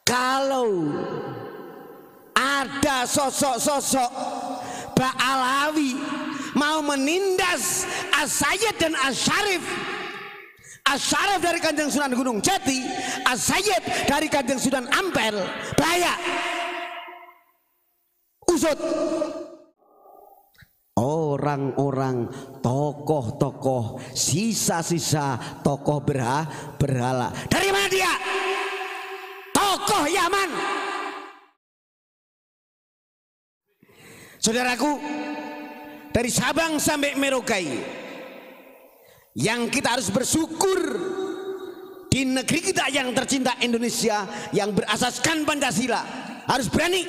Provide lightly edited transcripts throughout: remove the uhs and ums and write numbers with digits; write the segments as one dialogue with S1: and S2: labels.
S1: Kalau ada sosok-sosok Ba'alawi mau menindas As-Sayyid dan As-Syarif, As-Syarif dari Kanjeng Sunan Gunung Jati, As-Sayyid dari Kanjeng Sunan Ampel, bahaya. Usut. Orang-orang tokoh-tokoh, sisa-sisa tokoh berhala. Dari mana dia? Tokoh Yaman. Saudaraku, dari Sabang sampai Merauke, yang kita harus bersyukur di negeri kita yang tercinta Indonesia, yang berasaskan Pancasila, harus berani.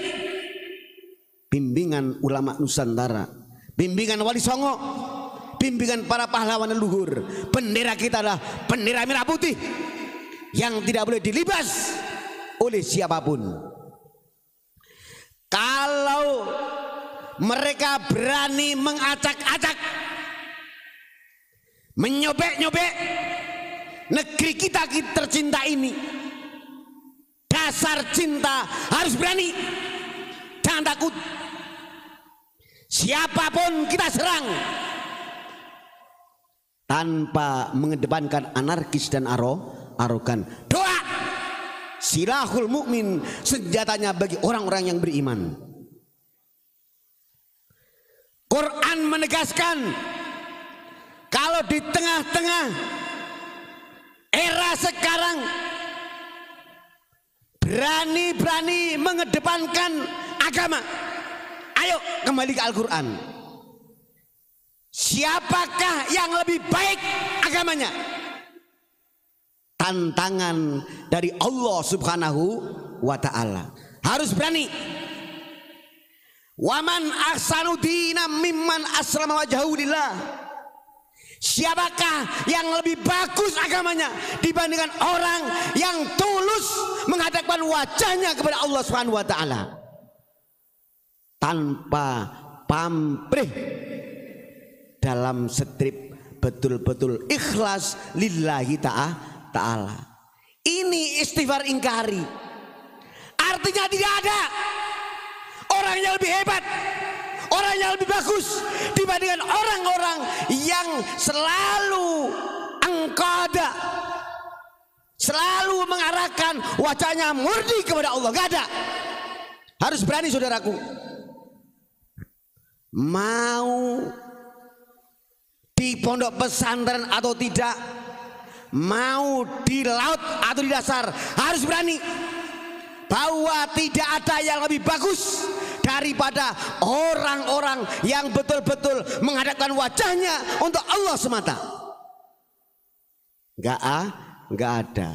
S1: Bimbingan ulama Nusantara, bimbingan Wali Songo, bimbingan para pahlawan leluhur. Bendera kita adalah bendera merah putih yang tidak boleh dilibas oleh siapapun. Kalau mereka berani mengacak-acak, menyobek-nyobek negeri kita tercinta ini, dasar cinta, harus berani, jangan takut. Siapapun kita serang tanpa mengedepankan anarkis dan arogan. Doa silahul mukmin, senjatanya bagi orang-orang yang beriman. Quran menegaskan, kalau di tengah-tengah era sekarang berani-berani mengedepankan agama, ayo kembali ke Al-Quran. Siapakah yang lebih baik agamanya? Tantangan dari Allah Subhanahu wa ta'ala. Harus berani. Waman ahsanu dina mimman aslama wajhahu lillah. Siapakah yang lebih bagus agamanya dibandingkan orang yang tulus menghadapkan wajahnya kepada Allah Subhanahu wa ta'ala, tanpa pamrih, dalam strip, betul-betul ikhlas lillahi ta'ala. Ini istighfar ingkari. Artinya tidak ada orang yang lebih hebat, orang yang lebih bagus dibandingkan orang-orang yang selalu angkada, selalu mengarahkan wajahnya murni kepada Allah. Gak ada. Harus berani, saudaraku. Mau di pondok pesantren atau tidak, mau di laut atau di dasar, harus berani bahwa tidak ada yang lebih bagus daripada orang-orang yang betul-betul menghadapkan wajahnya untuk Allah semata. Enggak ada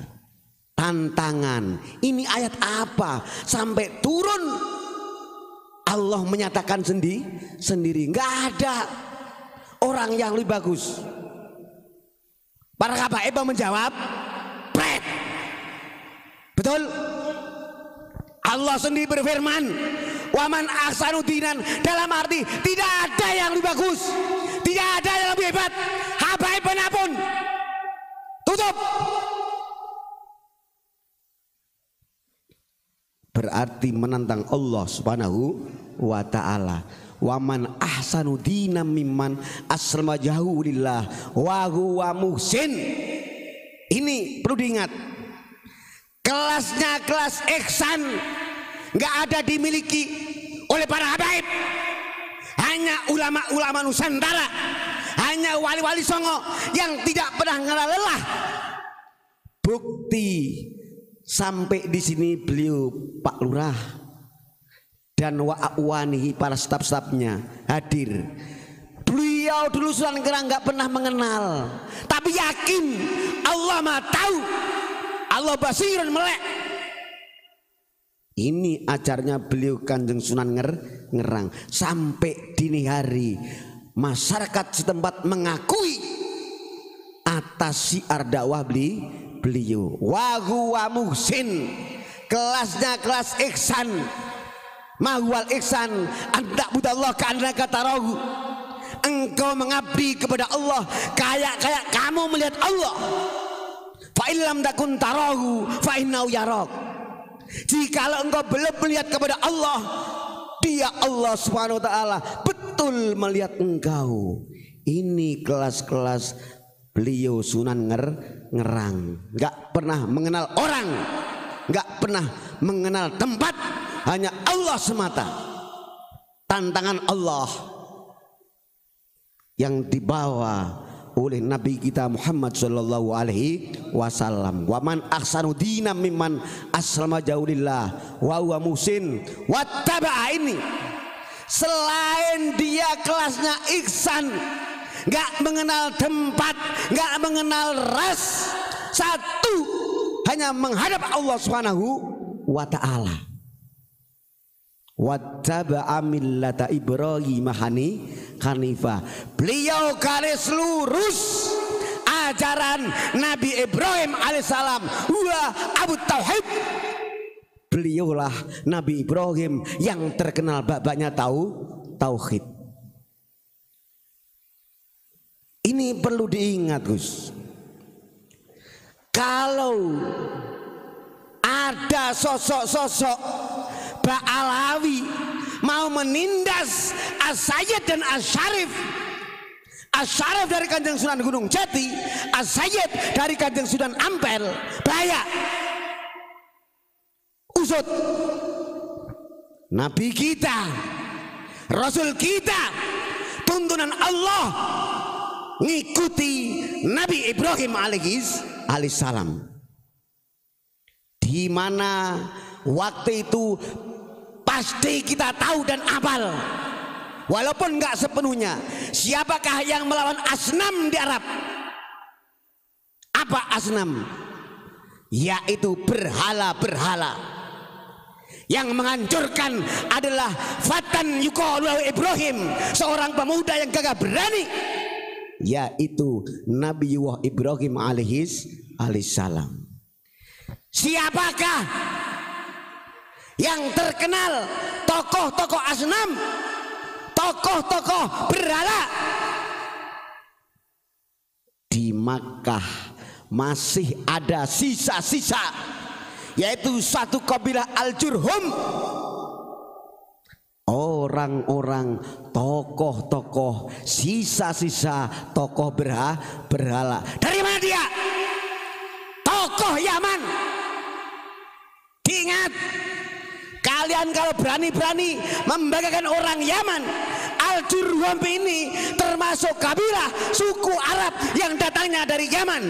S1: tantangan. Ini ayat apa sampai turun Allah menyatakan sendiri? Enggak ada orang yang lebih bagus. Para kabaib menjawab, pret. Betul. Allah sendiri berfirman, waman ahsanu dinan, dalam arti tidak ada yang lebih bagus, tidak ada yang lebih hebat. Habaib manapun. Tutup. Berarti menantang Allah Subhanahu wa ta'ala. Waman ahsanu dinam mimman aslama wajhahu lillah wa huwa muhsin. Ini perlu diingat. Kelasnya kelas ihsan nggak ada dimiliki oleh para habaib. Hanya ulama-ulama Nusantara, hanya wali-wali Songo yang tidak pernah mengenal lelah. Bukti sampai di sini beliau Pak Lurah dan wa'awanihi, para staf-stafnya hadir. Beliau dulu Sunan Kerang nggak pernah mengenal, tapi yakin Allah Maha tahu, Allah basirun melek. Ini ajarnya beliau Kanjeng Sunan Ngerang. Sampai dini hari masyarakat setempat mengakui atas siar dakwah beliau. Wa huwa muhsin, kelasnya kelas ihsan. Mahwal ihsan anta budallah ka'annaka tarahu. Engkau mengabdi kepada Allah kayak kamu melihat Allah. Fa illam takun tarahu fa innahu yarak. Jikalau engkau belum melihat kepada Allah, Dia Allah Subhanahu wa taala betul melihat engkau. Ini kelas-kelas beliau Sunan Ngerang, nggak pernah mengenal orang, nggak pernah mengenal tempat, hanya Allah semata. Tantangan Allah yang dibawa oleh Nabi kita Muhammad sallallahu alaihi wasallam. Wa man ahsanu dinan mimman aslama jaulillah wa huwa musin wattaba'a. Ini selain dia kelasnya ihsan, nggak mengenal tempat, nggak mengenal ras, satu, hanya menghadap Allah Subhanahu wa taala. Wattaba'a millata Ibrahim hanifah. Beliau garis lurus ajaran Nabi Ibrahim alaihissalam, wa Abu Tauhid. Beliaulah Nabi Ibrahim yang terkenal babanya tauhid. Ini perlu diingat, Gus. Kalau ada sosok-sosok Ba'alawi mau menindas As-Sayyid dan As-Syarif, As-Syarif dari Kanjeng Sunan Gunung Jati, As-Sayyid dari Kanjeng Sunan Ampel, bahaya. Usut. Nabi kita, Rasul kita, tuntunan Allah, ngikuti Nabi Ibrahim alaihissalam, di mana waktu itu pasti kita tahu dan hafal, walaupun nggak sepenuhnya. Siapakah yang melawan asnam di Arab? Apa asnam? Yaitu berhala-berhala. Yang menghancurkan adalah Fatan yuqalu Ibrahim, seorang pemuda yang gagah berani, yaitu Nabiullah Ibrahim alaihissalam. Siapakah yang terkenal tokoh-tokoh asnam, tokoh-tokoh berhala? Di Makkah masih ada sisa-sisa, yaitu satu kabilah Al-Jurhum. Orang-orang tokoh-tokoh, sisa-sisa tokoh berhala. Dari mana dia? Tokoh Yaman. Diingat, kalian kalau berani-berani membanggakan orang Yaman, Al-Jurhum ini termasuk kabilah suku Arab yang datangnya dari Yaman.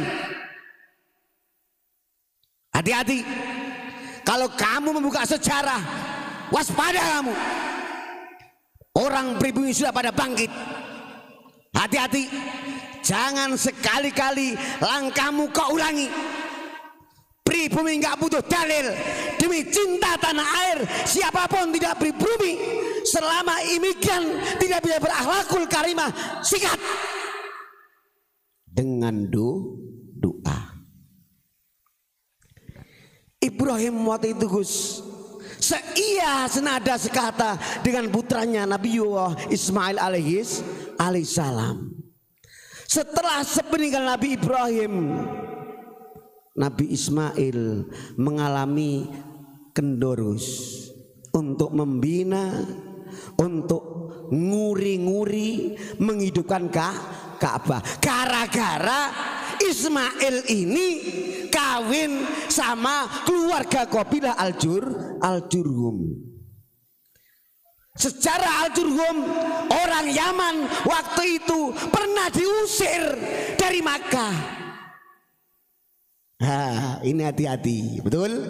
S1: Hati-hati, kalau kamu membuka sejarah, waspada kamu. Orang pribumi sudah pada bangkit. Hati-hati, jangan sekali-kali langkahmu kau ulangi. Pribumi nggak butuh dalil. Demi cinta tanah air, siapapun tidak pribumi selama imigran tidak bisa berakhlakul karimah, sikat dengan doa. Ibrahim waktu itu, Gus, seia senada sekata dengan putranya Nabiullah Ismail alaihissalam. Setelah sepeninggal Nabi Ibrahim, Nabi Ismail mengalami kendorus untuk membina, untuk nguri-nguri menghidupkan Ka'bah. Gara-gara Ismail ini kawin sama keluarga kabilah Al-Jurhum. Secara Al-Jurhum, orang Yaman waktu itu pernah diusir dari Makkah. Ini hati-hati, betul?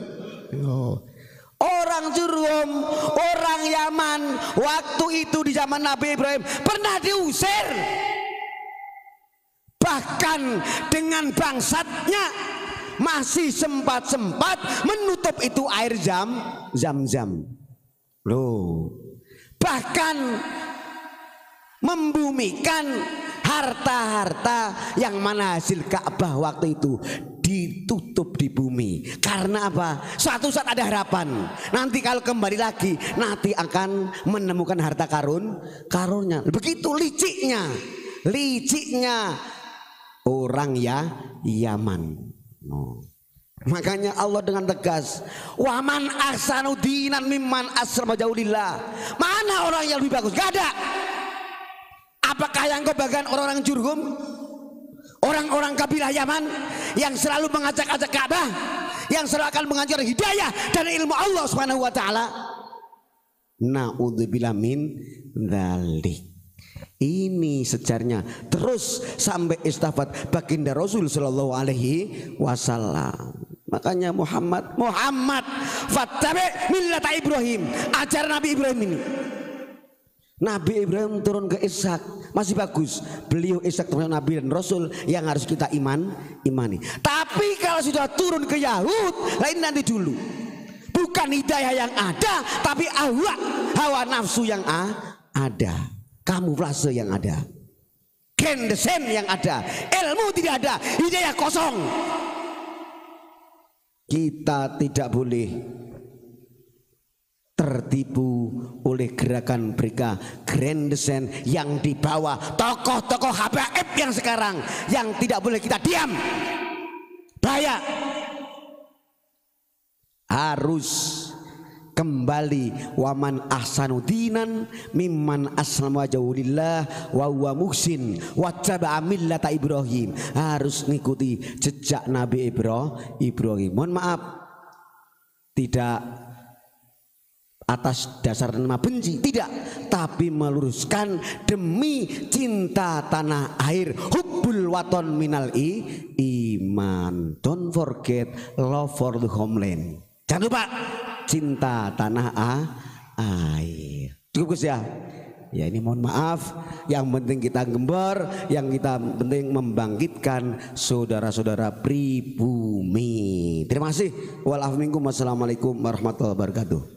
S1: Orang Jurhum, orang Yaman waktu itu di zaman Nabi Ibrahim pernah diusir. Bahkan dengan bangsatnya masih sempat-sempat menutup itu air Zam-Zam. Loh, bahkan membumikan harta-harta yang mana hasil Ka'bah waktu itu ditutup di bumi. Karena apa? Suatu saat ada harapan, nanti kalau kembali lagi nanti akan menemukan harta karunnya. Begitu liciknya orang Yaman. Makanya Allah dengan tegas, waman ahsanu dinan mimman aslama jauhillah. Mana orang yang lebih bagus? Gak ada. Apakah yang kau bagian orang-orang Jurhum, orang-orang kabilah Yaman yang selalu mengajak-ajak Ka'bah, yang selalu akan mengajar hidayah dan ilmu Allah Subhanahu wa taala? Na'udzubillah min dzalik. Ini sejarahnya terus sampai istafat baginda Rasul sallallahu alaihi wasallam. Makanya Muhammad fattabi millata Ibrahim, ajar Nabi Ibrahim ini. Nabi Ibrahim turun ke Ishak, masih bagus. Beliau Ishak termasuk Nabi dan Rasul yang harus kita imani. Tapi kalau sudah turun ke Yahud, lain nanti dulu. Bukan hidayah yang ada, tapi hawa nafsu yang ada. Kamuflase yang ada, kendesen yang ada, ilmu tidak ada, hidayah kosong. Kita tidak boleh tertipu oleh gerakan mereka grandesen yang dibawa tokoh-tokoh habaib yang sekarang, yang tidak boleh kita diam. Bahaya. Harus kembali, waman ahsanu dinan mimman aslama jauhillah wa huwa muhsin wattaba'a millata Ibrahim. Harus mengikuti jejak Nabi Ibrahim. Mohon maaf, tidak atas dasar nama benci, tidak, tapi meluruskan demi cinta tanah air, hubbul waton minal iman. Don't forget love for the homeland. Jangan lupa cinta tanah air. Cukup Gus ya. Ya ini mohon maaf. Yang penting kita gembar, yang kita penting membangkitkan saudara-saudara pribumi. Terima kasih. Wassalamualaikum warahmatullahi wabarakatuh.